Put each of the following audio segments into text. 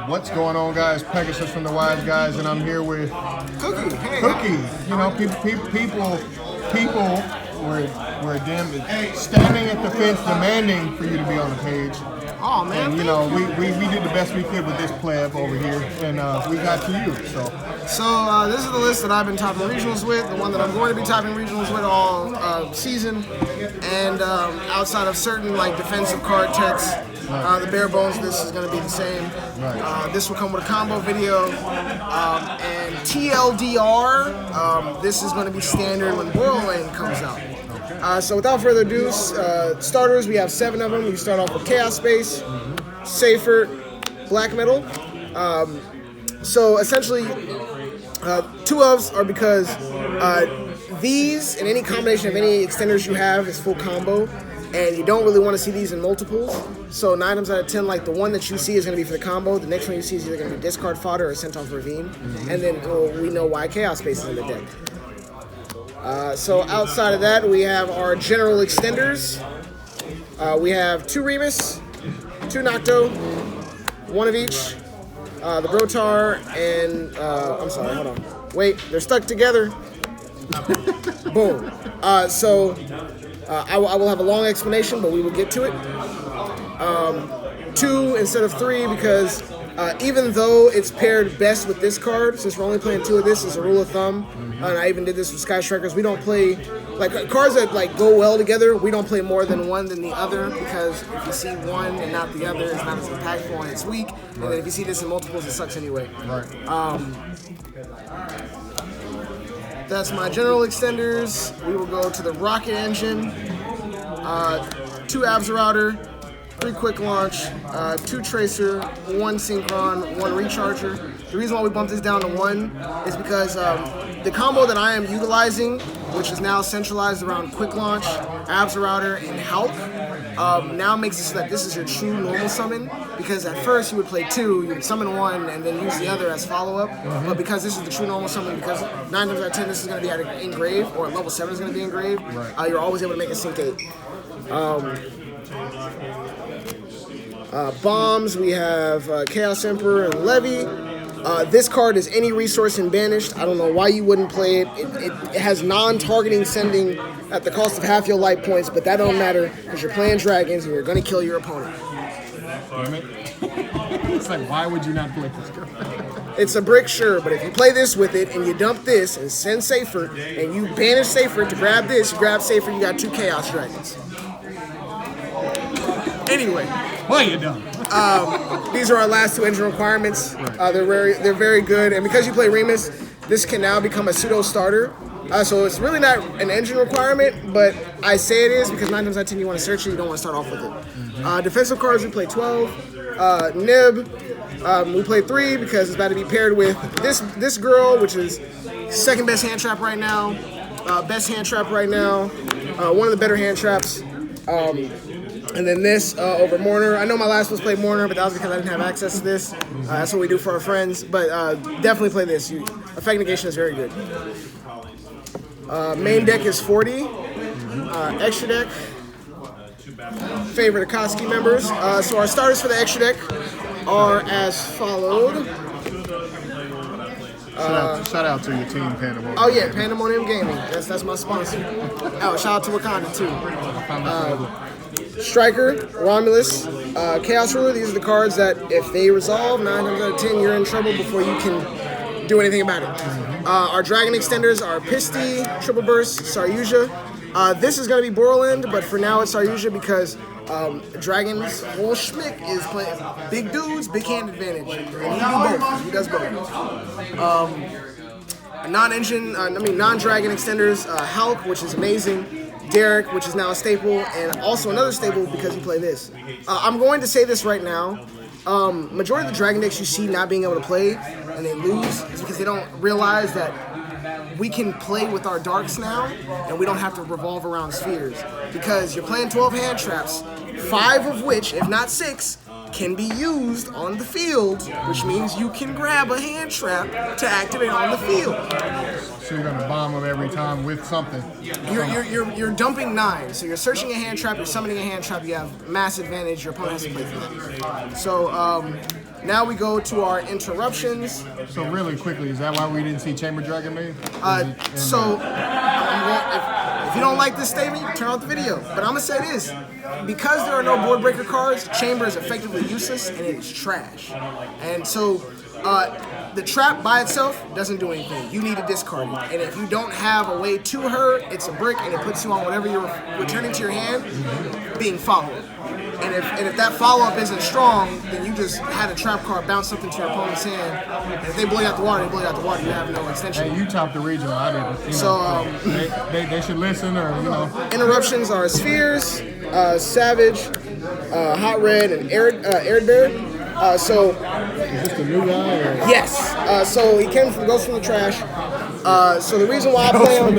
What's going on, guys? Pegasus from the Wise Guys, and I'm here with Cookie. Hey. Cookie. You know, people were standing at the fence demanding for you to be on the page. Oh man. And, you know, we did the best we could with this pleb over here, and we got to you. So this is the list that I've been topping regionals with, the one that I'm going to be topping regionals with all season, and outside of certain like defensive card techs, the bare bones, this is going to be the same. Right. This will come with a combo video, and TLDR, this is going to be standard when Borderland comes out. So without further ado, starters, we have 7 of them. We start off with Chaos Space, Safer, Black Metal. So essentially, 2 ofs are because these and any combination of any extenders you have is full combo, and you don't really want to see these in multiples. So 9 times out of 10, like the one that you see is going to be for the combo. The next one you see is either going to be discard fodder or sent off Ravine, and then we know why Chaos Space is in the deck. So outside of that, we have our general extenders. We have 2 Remus, 2 Nocto, 1 of each. The Brotar and I'm sorry, hold on. Wait, they're stuck together. Boom. So I will have a long explanation, but we will get to it. 2 instead of 3 because even though it's paired best with this card, since we're only playing 2 of this as a rule of thumb, and I even did this with Sky Strikers, we don't play, like cards that like go well together, we don't play more than one than the other, because if you see one and not the other, it's not as impactful and it's weak, and then if you see this in multiples, it sucks anyway. Right. That's my general extenders. We will go to the Rocket Engine, 2 Absorouter, 3 Quick Launch, 2 Tracer, 1 Synchron, 1 Recharger. The reason why we bumped this down to 1 is because the combo that I am utilizing, which is now centralized around Quick Launch, Absorouter, and Hulk, now makes it so that this is your true normal summon, because at first you would play 2, you would summon 1, and then use the other as follow-up, but because this is the true normal summon, because 9 times out of 10 this is going to be at engrave, or at level 7 is going to be engraved, you're always able to make a Sync 8. Bombs, we have Chaos Emperor and Levy. This card is any resource and banished. I don't know why you wouldn't play it. It has non-targeting sending at the cost of half your life points, but that don't matter because you're playing dragons and you're going to kill your opponent. Damn it. It's like, why would you not play this card? It's a brick, sure, but if you play this with it and you dump this and send Safer and you banish Safer to grab this, you grab Safer, you got 2 Chaos Dragons. Anyway. Why you done? These are our last 2 engine requirements. They're very good, and because you play Remus, this can now become a pseudo starter. So it's really not an engine requirement, but I say it is because 9 times out of 10 you want to search it, you don't want to start off with it. Defensive cards we play 12. Nib we play 3 because it's about to be paired with this girl, which is second best hand trap right now, best hand trap right now, one of the better hand traps. And then this over Mourner. I know my last was play Mourner, but that was because I didn't have access to this. That's what we do for our friends. But definitely play this. Effect negation is very good. Main deck is 40. Extra deck. Favorite Akatsuki members. So our starters for the extra deck are as followed. Shout out to your team, Pandemonium. Oh yeah, Pandemonium Gaming. That's my sponsor. Oh, shout out to Wakanda too. Striker, Romulus, Chaos Ruler. These are the cards that if they resolve, 9 times out of 10, you're in trouble before you can do anything about it. Our Dragon Extenders are Pisty, Triple Burst, Saryuja. This is going to be Borland, but for now it's Saryuja because Dragon's whole schmick is playing big dudes, big hand advantage. And he does both. Non-Dragon Extenders, Hulk, which is amazing. Derek, which is now a staple, and also another staple because you play this. I'm going to say this right now. Majority of the Dragon decks you see not being able to play and they lose is because they don't realize that we can play with our darks now and we don't have to revolve around spheres. Because you're playing 12 hand traps, 5 of which, if not 6, can be used on the field, which means you can grab a hand trap to activate on the field. So you're gonna bomb them every time with something. You're dumping 9, so you're searching a hand trap, you're summoning a hand trap, you have mass advantage, your opponent has to play for that. So Now we go to our interruptions. So really quickly, is that why we didn't see Chamber Dragon made? If you don't like this statement, you turn off the video. But I'm gonna say this: because there are no board breaker cards, Chamber is effectively useless and it is trash. And so the trap by itself doesn't do anything. You need to discard it. And if you don't have a way to her, it's a brick and it puts you on whatever you're returning to your hand, being followed. And if that follow-up isn't strong, then you just had a trap card bounce something to your opponent's hand. And if they blow you out the water, they blow you out the water. You have no extension. Hey, you topped the regional. I didn't. So they should listen, or interruptions are Spheres, Savage, Hot Red, and AIRFAIR. So is this the new guy? Or? Yes. So he goes from the trash. So the reason why I play him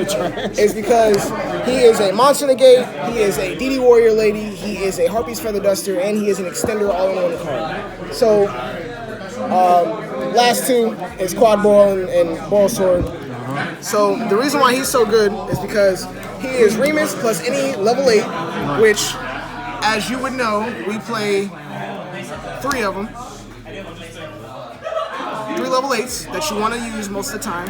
is because he is a Monster Negate, he is a DD Warrior Lady, he is a Harpy's Feather Duster, and he is an Extender all-in-one card. So last two is Quad Boil and Boil Sword. So the reason why he's so good is because he is Remus plus any level 8, which, as you would know, we play 3 of them. 3 level 8s that you want to use most of the time.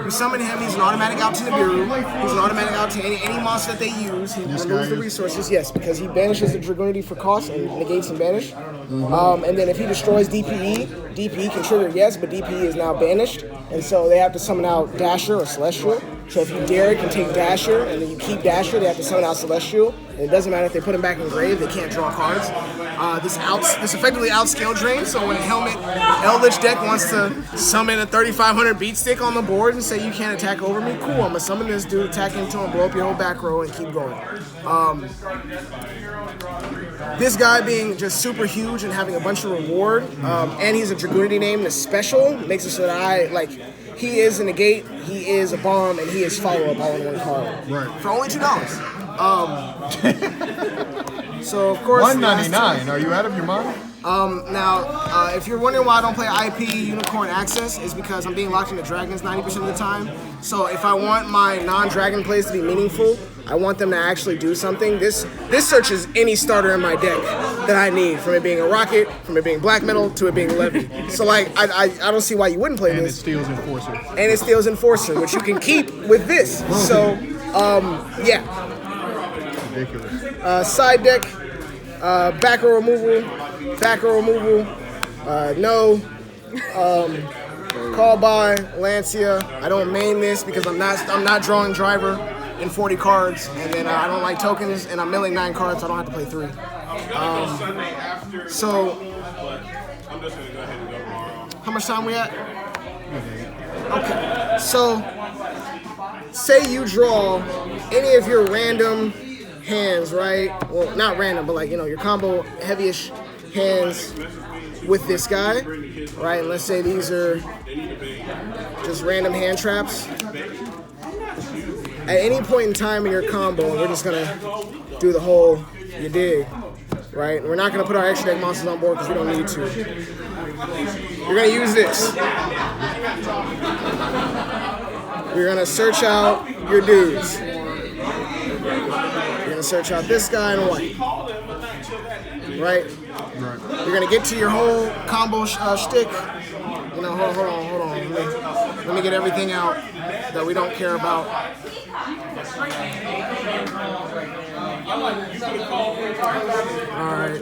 You summon him, he's an automatic out to Nibiru. He's an automatic out to any monster that they use. He removes the resources, yes, because he banishes the Dragoonity for cost and negates and banish. And then if he destroys DPE can trigger, yes, but DPE is now banished. And so they have to summon out Dasher or Celestial. So if you dare, you can take Dasher, and then you keep Dasher, they have to summon out Celestial. And it doesn't matter if they put him back in grave, they can't draw cards. This effectively outscale drain, so when a Helmet Eldritch deck wants to summon a 3500 beat stick on the board and say you can't attack over me, cool, I'm gonna summon this dude, attack into him, blow up your whole back row, and keep going. This guy being just super huge and having a bunch of reward, and he's a Dragoonity name that's special, makes it so that he is a negate, he is a bomb, and he is follow-up all in one card. Right. For only $2. So of course, $1.99. Are you out of your mind? Now, if you're wondering why I don't play IP Unicorn Access, is because I'm being locked into dragons 90% of the time. So if I want my non-dragon plays to be meaningful, I want them to actually do something. This searches any starter in my deck that I need, from it being a rocket, from it being black metal, to it being levy. So like, I don't see why you wouldn't play this. And it steals Enforcer. And it steals Enforcer, which you can keep with this. So, yeah. Ridiculous. Side deck, back row removal, no, call by Lancia. I don't main this because I'm not drawing driver in 40 cards, and then I don't like tokens, and I'm milling 9 cards, so I don't have to play 3. So how much time we at? Okay, so say you draw any of your random hands, right? Well, not random, but like, your combo heavyish hands with this guy, right? And let's say these are just random hand traps. At any point in time in your combo, we're just gonna do the whole, you dig, right? And we're not gonna put our extra deck monsters on board because we don't need to. You're gonna use this. You're gonna search out your dudes. You're gonna search out this guy in white, right? You're gonna get to your whole combo shtick. Hold on. Let me get everything out that we don't care about. All right.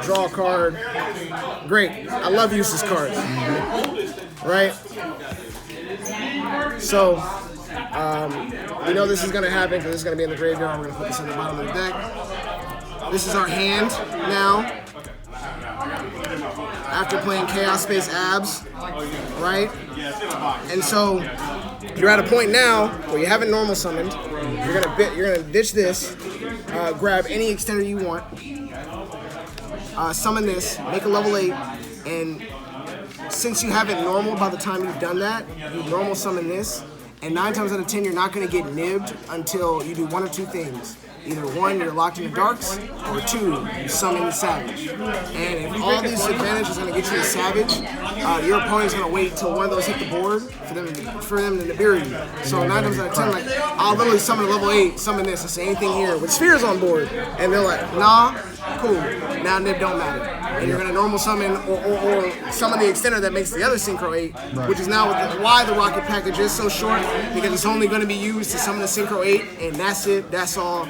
Draw a card. Great. I love useless cards. Right? So, we know this is going to happen because this is going to be in the graveyard. We're going to put this in the bottom of the deck. This is our hand now. After playing Chaos Space Abs, right? And so you're at a point now where you haven't normal summoned. You're gonna ditch this, grab any extender you want, summon this, make a level 8, and since you have it normal by the time you've done that, you normal summon this, and 9 times out of 10 you're not gonna get nibbed until you do one of two things. Either one, you're locked in the darks, or two, you summon the Savage. And if all these advantages are going to get you the Savage, your opponent's going to wait till one of those hit the board for them to Nibiru you. So 9 times out of 10, like, I'll literally summon a level 8, summon this, and say anything here with spheres on board. And they're like, nah, cool, now Nib don't matter. And you're going to normal summon or summon the extender that makes the other Synchro 8, which is now why the Rocket package is so short, because it's only going to be used to summon the Synchro 8, and that's it, that's all.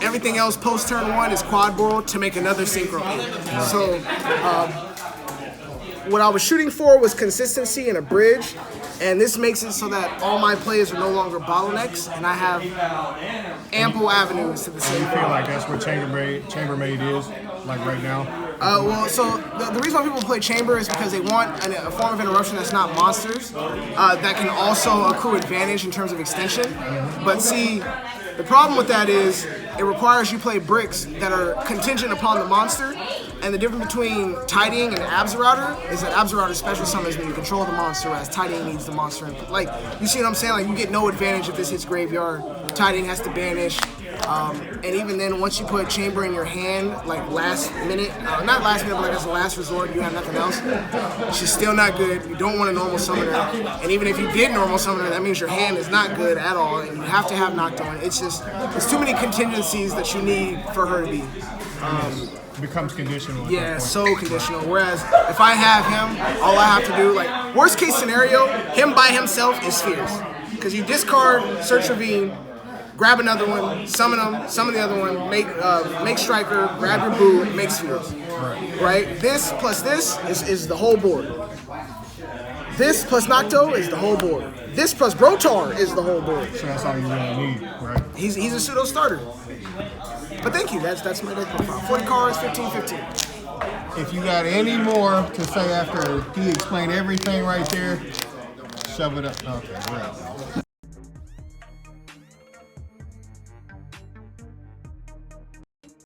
Everything else post turn 1 is quad board to make another Synchro 8. So what I was shooting for was consistency and a bridge, and this makes it so that all my plays are no longer bottlenecks, and I have ample avenues to the same. I feel like that's what Chambermaid is, like right now. Well, so the reason why people play Chamber is because they want a form of interruption that's not monsters, that can also accrue advantage in terms of extension. But see, the problem with that is it requires you play bricks that are contingent upon the monster, and the difference between Tidying and Abzerrouter is that Abzerrouter special summons when you control the monster, whereas Tidying needs the monster. Like, you see what I'm saying? Like, you get no advantage if this hits Graveyard. Tidying has to banish. And even then, once you put Chamber in your hand, like last minute, not last minute, but like as a last resort, you have nothing else, she's still not good. You don't want to normal summon her. And even if you did normal summon her, that means your hand is not good at all, and you have to have knocked on. It's just, there's too many contingencies that you need for her to be. It becomes conditional. Yeah, so conditional. Whereas if I have him, all I have to do, like, worst case scenario, him by himself is Spheres. Because you discard, search Ravine, grab another one, summon them, summon the other one, make Striker, grab your Boo, make Spheres. Right? This plus this is the whole board. This plus Nocto is the whole board. This plus Brotar is the whole board. So that's all you really need, right? He's a pseudo starter. But thank you, that's my deck profile. 40 cards, 15-15. If you got any more to say after he explained everything right there, shove it up. Okay, we're out.